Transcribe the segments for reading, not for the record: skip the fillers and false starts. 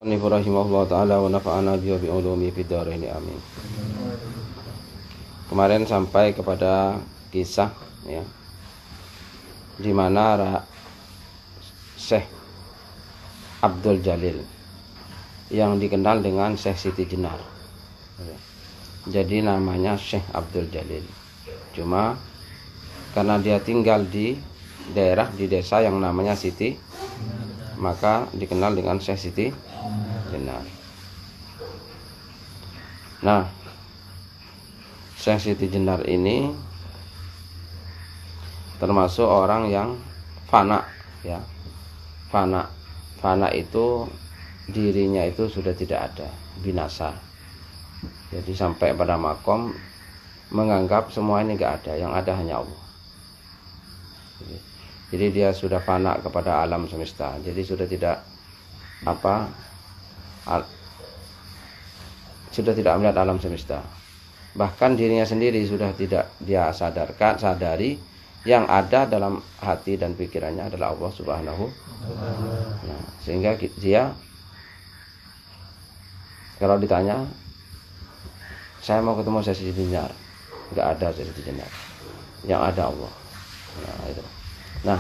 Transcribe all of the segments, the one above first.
Rahimahullah ta'ala wa nafa'ana bihi wa bi'ulumi fid dharain amin. Kemarin sampai kepada kisah ya, di mana Syekh Abdul Jalil yang dikenal dengan Syekh Siti Jenar. Jadi namanya Syekh Abdul Jalil. Cuma karena dia tinggal di daerah, di desa yang namanya Siti, maka dikenal dengan Syekh Siti Jenar. Nah, Syekh Siti Jenar ini termasuk orang yang fana ya. Fana itu dirinya itu sudah tidak ada, binasa. Jadi sampai pada makom menganggap semua ini enggak ada, yang ada hanya Allah. Jadi dia sudah fana kepada alam semesta. Jadi sudah tidak sudah tidak melihat alam semesta. Bahkan dirinya sendiri sudah tidak dia sadari yang ada dalam hati dan pikirannya adalah Allah Subhanahu. Nah, sehingga dia kalau ditanya, saya mau ketemu Syekh Siti Jenar, enggak ada Syekh Siti Jenar, yang ada Allah. Nah, itu. Nah,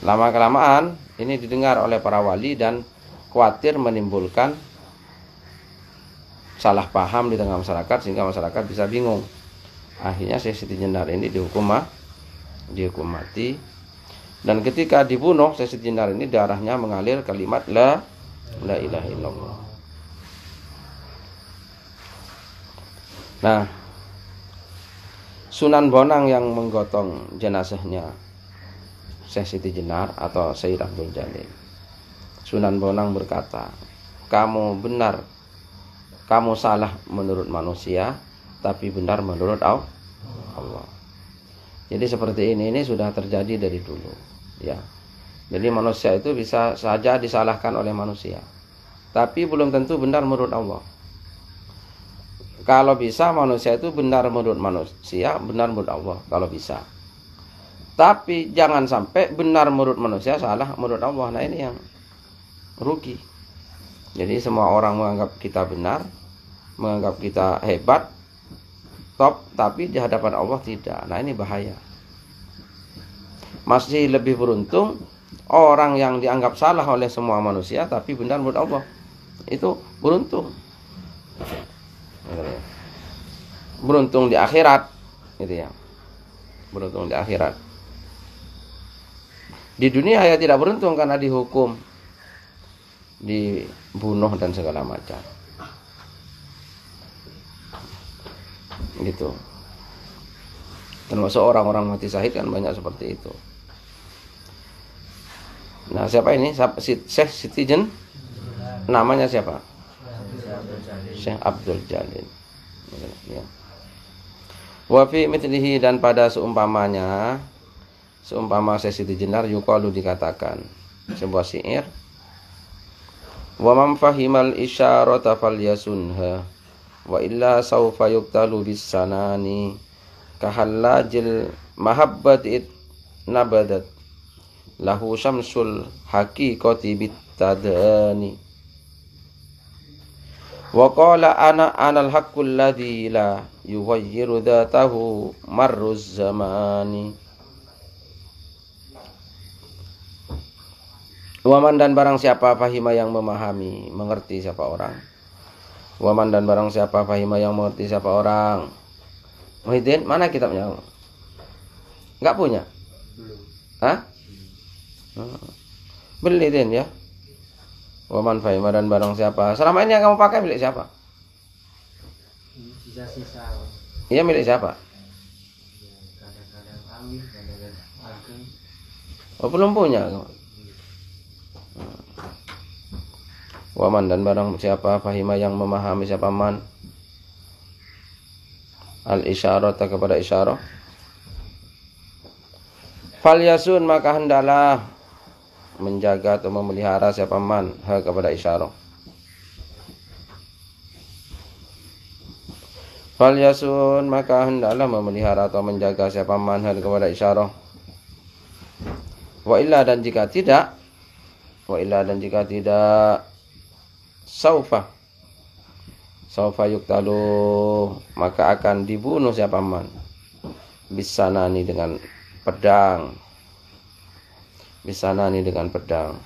lama-kelamaan ini didengar oleh para wali dan khawatir menimbulkan salah paham di tengah masyarakat sehingga masyarakat bisa bingung. Akhirnya Syekh Siti Jenar ini dihukum mati. Dan ketika dibunuh Syekh Siti Jenar ini darahnya mengalir kalimat la ilaha illallah. Nah, Sunan Bonang yang menggotong jenazahnya Syekh Siti Jenar atau Syekh Abdul Jalil. Sunan Bonang berkata, kamu benar, kamu salah menurut manusia, tapi benar menurut Allah. Jadi seperti ini sudah terjadi dari dulu, ya. Jadi manusia itu bisa saja disalahkan oleh manusia, tapi belum tentu benar menurut Allah. Kalau bisa manusia itu benar menurut manusia, benar menurut Allah, kalau bisa. Tapi jangan sampai benar menurut manusia, salah menurut Allah. Nah ini yang rugi. Jadi semua orang menganggap kita benar, menganggap kita hebat, top, tapi di hadapan Allah tidak. Nah ini bahaya. Masih lebih beruntung orang yang dianggap salah oleh semua manusia tapi benar menurut Allah. Itu beruntung. Beruntung di akhirat, gitu ya. Beruntung di akhirat. Di dunia ya tidak beruntung karena dihukum, dibunuh dan segala macam. Gitu. Termasuk orang-orang mati syahid kan banyak seperti itu. Nah, siapa ini? Syekh Siti Jenar. Namanya siapa? Syekh Abdul Jalil. Ya. Wa fi mithlihi, dan pada seumpama Syekh Siti Jenar yuqalu, dikatakan sebuah syair, wa man fahimal isyarata falyasunha wa illa sawfa yuqtalu bis sanani kahallajil mahabbati nabadat lahu syamsul haqiqati bitadani wa qala anal haqqul ladzi la yughayyiru dzatahu marruz zamani. Waman, dan barang siapa fahima yang memahami, mengerti siapa orang. Waman, dan barang siapa fahima yang mengerti siapa orang. Muhyiddin, mana kitabnya? Enggak punya? Hah? Beli Din ya. Waman fahima, dan barang siapa. Selama ini yang kamu pakai milik siapa? Sisa-sisa. Iya, milik siapa? Kadang-kadang Amin, kadang-kadang Ageng. Oh, belum punya. Waman, dan barang siapa fahima yang memahami siapa man al isyarata, kepada isyarah, falyasun, maka hendaklah menjaga atau memelihara siapa man kepada isyarah. Falyasun, maka hendaklah memelihara atau menjaga siapa man kepada isyarah. Wa illa, dan jika tidak saufa yuktalu, maka akan dibunuh siapa man, bisanani dengan pedang, bisanani dengan pedang.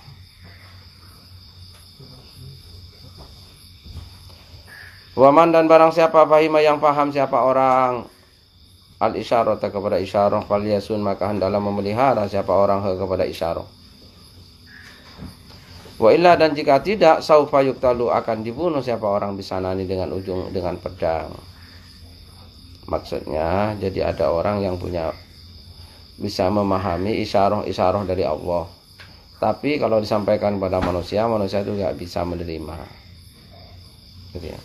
Waman dan barang siapa fahima yang paham siapa orang al isyarah kepada isyarah, falyasun maka hendaklah memelihara siapa orang kepada isyarah. Wa illa dan jika tidak saufa yuktalu akan dibunuh siapa orang bisanani dengan ujung dengan pedang. Maksudnya jadi ada orang yang bisa memahami isyarah dari Allah. Tapi kalau disampaikan kepada manusia itu nggak bisa menerima. Gitu ya.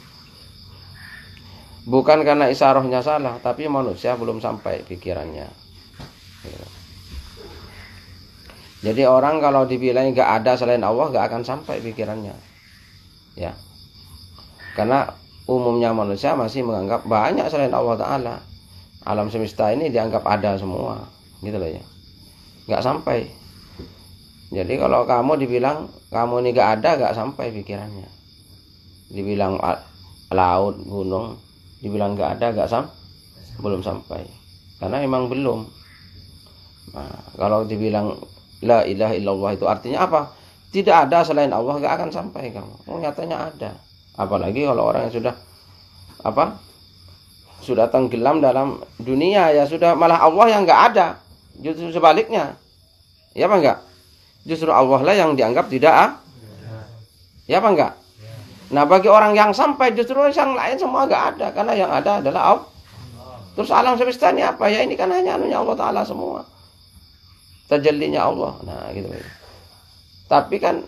Bukan karena isyarahnya salah, tapi manusia belum sampai pikirannya. Jadi orang kalau dibilang nggak ada selain Allah, nggak akan sampai pikirannya. Ya, karena umumnya manusia masih menganggap banyak selain Allah Ta'ala. Alam semesta ini dianggap ada semua, gitu loh ya. Nggak sampai. Jadi kalau kamu dibilang kamu ini nggak ada, nggak sampai pikirannya. Dibilang laut, gunung, dibilang nggak ada, belum sampai, karena memang belum. Nah, kalau dibilang la ilaha illallah itu artinya apa? Tidak ada selain Allah, nggak akan sampai kamu. Nyatanya ada. Apalagi kalau orang yang sudah tenggelam dalam dunia, ya sudah malah Allah yang nggak ada. Justru sebaliknya, ya apa enggak? Justru Allah lah yang dianggap tidak ya apa enggak? Nah bagi orang yang sampai justru yang lain semua nggak ada, karena yang ada adalah Allah. Terus alam semesta ini apa ya? Ini kan hanya anunya Allah Ta'ala semua, tajallinya Allah. Nah gitu. Tapi kan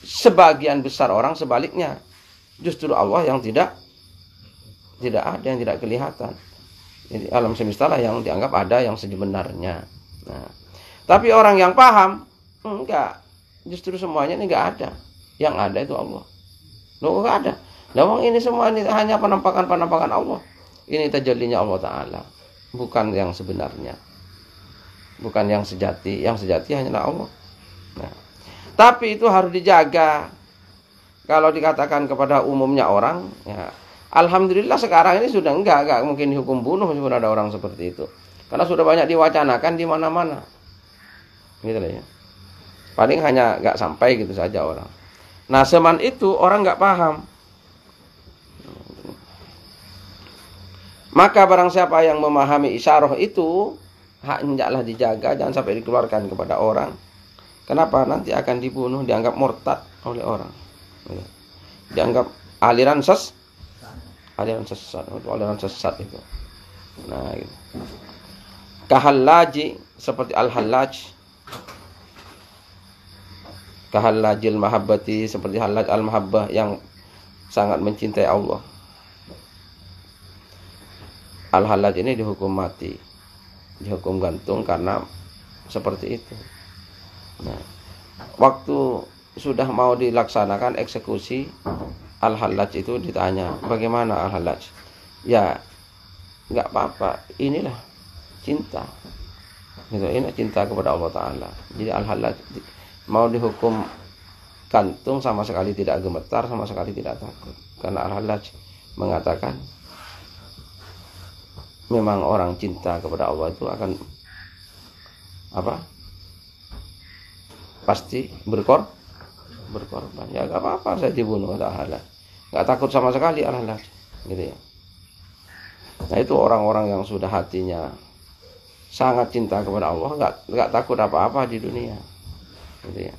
sebagian besar orang sebaliknya, justru Allah yang tidak ada, yang tidak kelihatan. Jadi alam semesta lah yang dianggap ada, yang sebenarnya. Nah, tapi orang yang paham enggak, justru semuanya ini enggak ada, yang ada itu Allah. Loh enggak ada. Lawang ini semua ini hanya penampakan Allah. Ini tajallinya Allah Ta'ala, bukan yang sebenarnya, bukan yang sejati. Yang sejati hanyalah Allah. Nah, tapi itu harus dijaga. Kalau dikatakan kepada umumnya orang, ya, alhamdulillah sekarang ini sudah enggak mungkin dihukum bunuh meskipun ada orang seperti itu, karena sudah banyak diwacanakan di mana-mana. Gitu ya. Paling hanya enggak sampai gitu saja orang. Nah, zaman itu orang enggak paham. Maka barang siapa yang memahami isyarah itu, hendaklah dijaga, jangan sampai dikeluarkan kepada orang. Kenapa? Nanti akan dibunuh, dianggap murtad oleh orang. Dianggap aliran sesat itu. Nah, gitu. Kahallaji, seperti al-hallaj. Kahallajil mahabbati, seperti hallaj al-mahabbah yang sangat mencintai Allah. Al-hallaj ini dihukum mati, dihukum gantung karena seperti itu. Nah, waktu sudah mau dilaksanakan eksekusi, al-hallaj itu ditanya, bagaimana al-hallaj? Ya, nggak apa-apa, inilah cinta. Gitu, ini cinta kepada Allah Ta'ala. Jadi al-hallaj mau dihukum gantung sama sekali tidak gemetar, sama sekali tidak takut. Karena al-hallaj mengatakan memang orang cinta kepada Allah itu akan pasti berkorban. Ya gak apa-apa saya dibunuh al-hallaj. Gak takut sama sekali al-hallaj. Gitu ya. Nah itu orang-orang yang sudah hatinya sangat cinta kepada Allah, gak takut apa-apa di dunia. Gitu ya.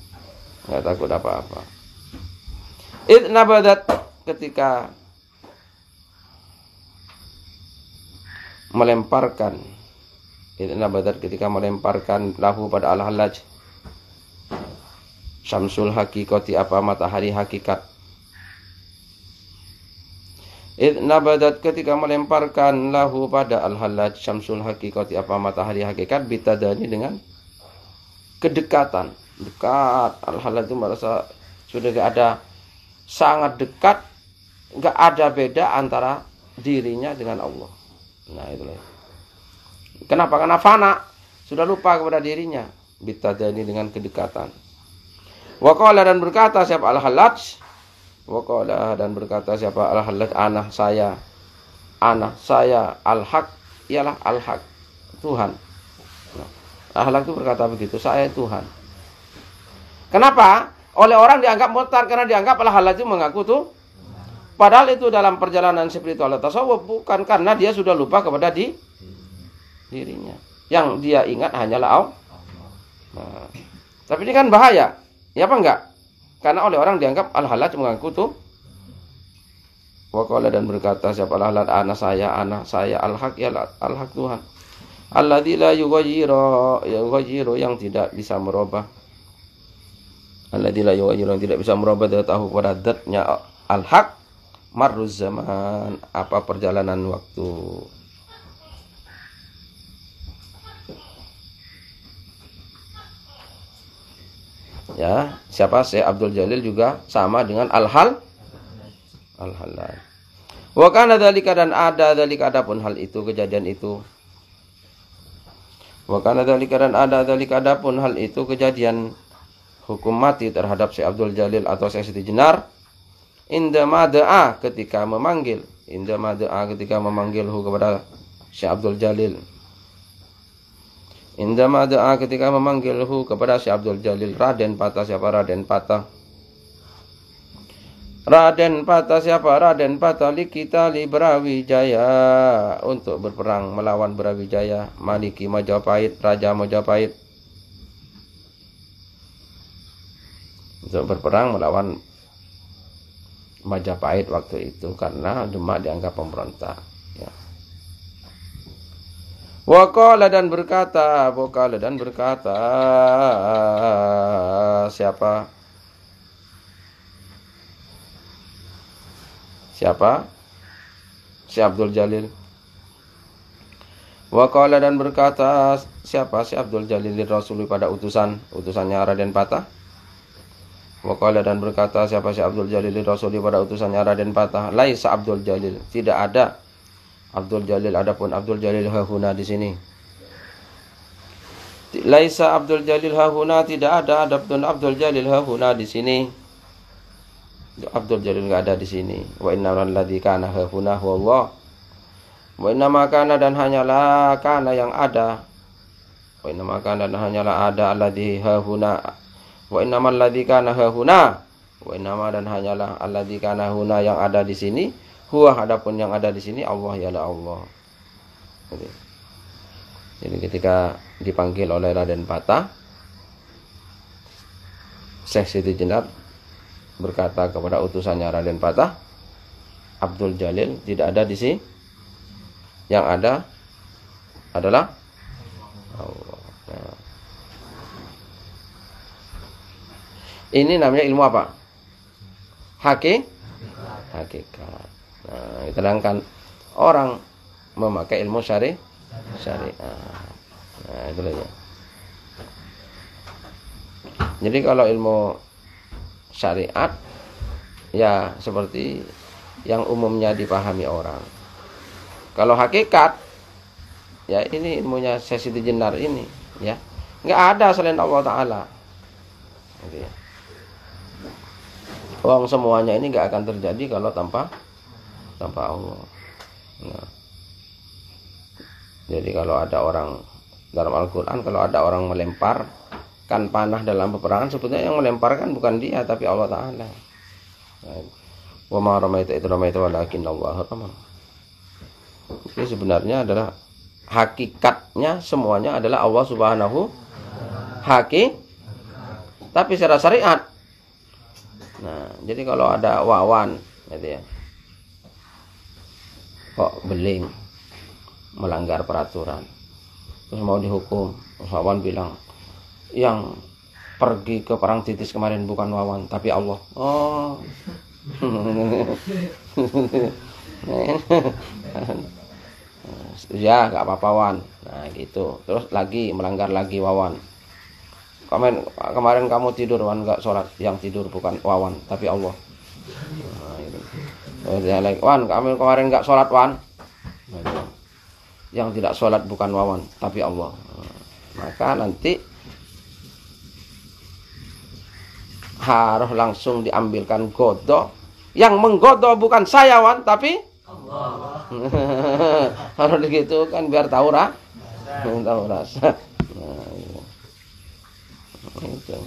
Gak takut apa-apa. Nabadat, ketika melemparkan, nabadat ketika melemparkan lahu pada al-hallaj syamsul hakikati, apa matahari hakikat. Nabadat ketika melemparkan lahu pada al-hallaj syamsul hakikati, apa matahari hakikat, bitadani dengan kedekatan. Dekat, al-hallaj itu merasa sudah gak ada, sangat dekat, gak ada beda antara dirinya dengan Allah. Nah itulah. Kenapa? Karena fana, sudah lupa kepada dirinya. Bitadani dengan kedekatan. Wa qala, dan berkata siapa al-hallaj, Waqala dan berkata siapa al-hallat anak saya al-haq ialah al-haq Tuhan. Nah, al-haq itu berkata begitu, saya Tuhan. Kenapa? Oleh orang dianggap murtad karena dianggap al-hallat itu mengaku tuh. Padahal itu dalam perjalanan spiritual tasawuf bukan karena dia sudah lupa kepada dirinya. Yang dia ingat hanyalah Allah. Nah, tapi ini kan bahaya. Ya apa enggak? Karena oleh orang dianggap al-halaj mengaku tuh. Waqala dan berkata siapa al-halaj anak saya al-haq ya al-haq Tuhan. Alladzi la yughayyiru yang tidak bisa merubah. Alladzi la yughayyiru yang tidak bisa merubah dia tahu pada zatnya al-haq marruz zaman apa perjalanan waktu. Ya, siapa Syekh Abdul Jalil juga sama dengan al-halal. Wa kana dzalika dan ada dzalika adapun hal itu kejadian itu. Wa kana dzalika dan ada dzalika adapun hal itu kejadian hukum mati terhadap Syekh Abdul Jalil atau Syekh Siti Jenar indama da'a ketika memanggil kepada Syekh Abdul Jalil. Indama da'a ketika memanggilhu kepada Syekh Abdul Jalil Raden Patah siapa Raden Patah? Raden Patah siapa Raden Patah li Brawijaya untuk berperang melawan Brawijaya Maliki Majapahit Raja Majapahit untuk berperang melawan Majapahit waktu itu karena Demak dianggap pemberontak. Ya. Waqala dan berkata siapa Syekh Abdul Jalil. Waqala dan berkata siapa Syekh Abdul Jalil Rasul pada utusannya Raden Patah. Waqala dan berkata siapa Syekh Abdul Jalil Rasul pada utusannya Raden Patah. Laisa Abdul Jalil tidak ada Abdul Jalil adapun Abdul Jalil hahuna di sini. Laisa Abdul Jalil hahuna tidak ada adapun Abdul Jalil hahuna di sini. Abdul Jalil enggak ada di sini. Wa innamal ladzi kana hahuna huwallah. Wa innama kana dan hanyalah kana yang ada. Wa innama kana dan hanyalah ada alladzi hahuna. Wa innamal ladzi kana hahuna. Wa innama dan hanyalah alladzi kana huna yang ada di sini. Huwa adapun yang ada di sini Allah ialah Allah. Jadi ketika dipanggil oleh Raden Patah, Syekh Siti Jenar berkata kepada utusannya Raden Patah, Abdul Jalil tidak ada di sini. Yang ada adalah Allah. Nah. Ini namanya ilmu apa? Hakikat. Nah, sedangkan orang memakai ilmu syariah. Nah, itu aja. Jadi kalau ilmu syariat ya seperti yang umumnya dipahami orang. Kalau hakikat ya ini ilmunya Syekh Siti Jenar ini ya. Enggak ada selain Allah Taala. Gitu ya. Semuanya ini enggak akan terjadi kalau tanpa Allah. Nah. Jadi kalau ada orang dalam Al-Quran, kalau ada orang melemparkan panah dalam peperangan, sebetulnya yang melemparkan bukan dia, tapi Allah Ta'ala. Wa ma ramaita idh ramaita walakin Allah rama. Jadi sebenarnya adalah hakikatnya semuanya adalah Allah Subhanahu tapi secara syariat. Nah, jadi kalau ada wawan gitu ya. Kok beling melanggar peraturan terus mau dihukum, wawan bilang yang pergi ke perang titis kemarin bukan wawan tapi Allah. Ya nggak apa-apa wan. Nah gitu terus lagi melanggar lagi wawan. Kemarin kamu tidur wan nggak sholat, yang tidur bukan wawan tapi Allah. Nah, gitu. Wan, kamu kemarin nggak sholat wan. Yang tidak sholat bukan wawan tapi Allah. Maka nanti harus langsung diambilkan godok Yang menggoda bukan saya wan, tapi Allah. kalau begitu kan biar tahu tahu rasa. Nah, itu.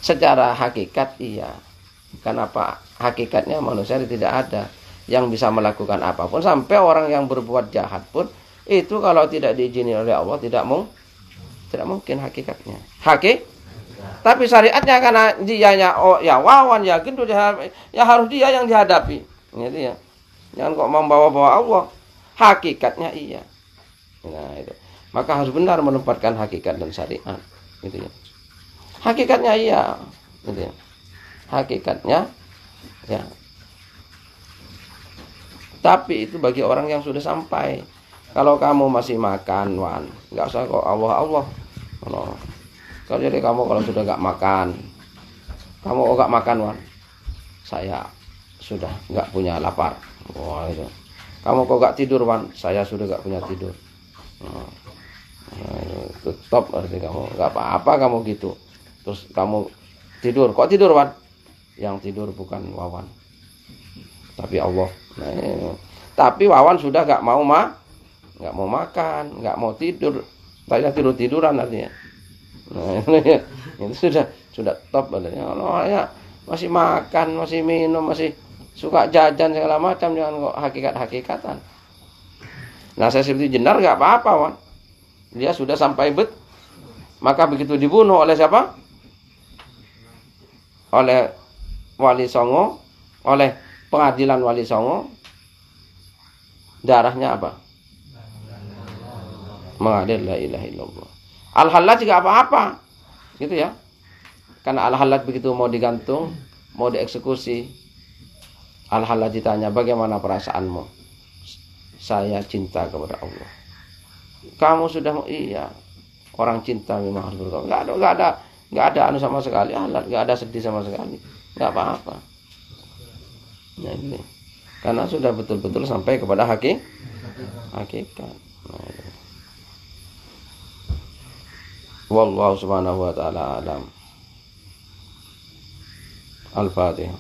Secara hakikat iya. Kenapa? Hakikatnya manusia tidak ada yang bisa melakukan apapun, sampai orang yang berbuat jahat pun itu kalau tidak diizini oleh Allah tidak mungkin hakikatnya. Tapi syariatnya karena dianya ya wawan ya gendut ya harus dia yang dihadapi. Gitu ya. Jangan kok membawa-bawa Allah. Hakikatnya iya. Nah, itu. Maka harus benar menempatkan hakikat dan syariat. Gitu ya. Hakikatnya iya. Gitu ya. Hakikatnya ya. Tapi itu bagi orang yang sudah sampai. Kalau kamu masih makan, wan, nggak usah kok Allah. Kalau jadi kamu kalau sudah nggak makan, kamu nggak makan, wan, saya sudah nggak punya lapar. Wah itu. Kamu kok nggak tidur, wan, saya sudah nggak punya tidur. Itu top arti kamu nggak apa-apa kamu gitu. Terus kamu tidur, kok tidur, wan? Yang tidur bukan Wawan, tapi Allah. Nah, tapi Wawan sudah nggak mau makan, nggak mau tidur, tadinya tiduran artinya. Nah, itu sudah top artinya. Kalau ya masih makan, masih minum, masih suka jajan segala macam, jangan kok hakikatan. Nah, saya seperti jenar nggak apa-apa, Wan. Dia sudah sampai maka begitu dibunuh oleh siapa? Oleh Wali Songo, oleh pengadilan Wali Songo, darahnya apa? Mengalir la ilaha illallah. Al-Hallaj juga apa-apa, gitu ya. Karena Al-Hallaj begitu mau digantung, mau dieksekusi, Al-Hallaj ditanya, bagaimana perasaanmu? Saya cinta kepada Allah. Kamu sudah iya. Orang cinta memang harus berkorban. Nggak ada anu sama sekali. Nggak ada sedih sama sekali. Nggak apa-apa. Nah, ini. Karena sudah betul-betul sampai kepada hakikat. Nah, wallahu subhanahu wa ta'ala alam. Al-Fatihah.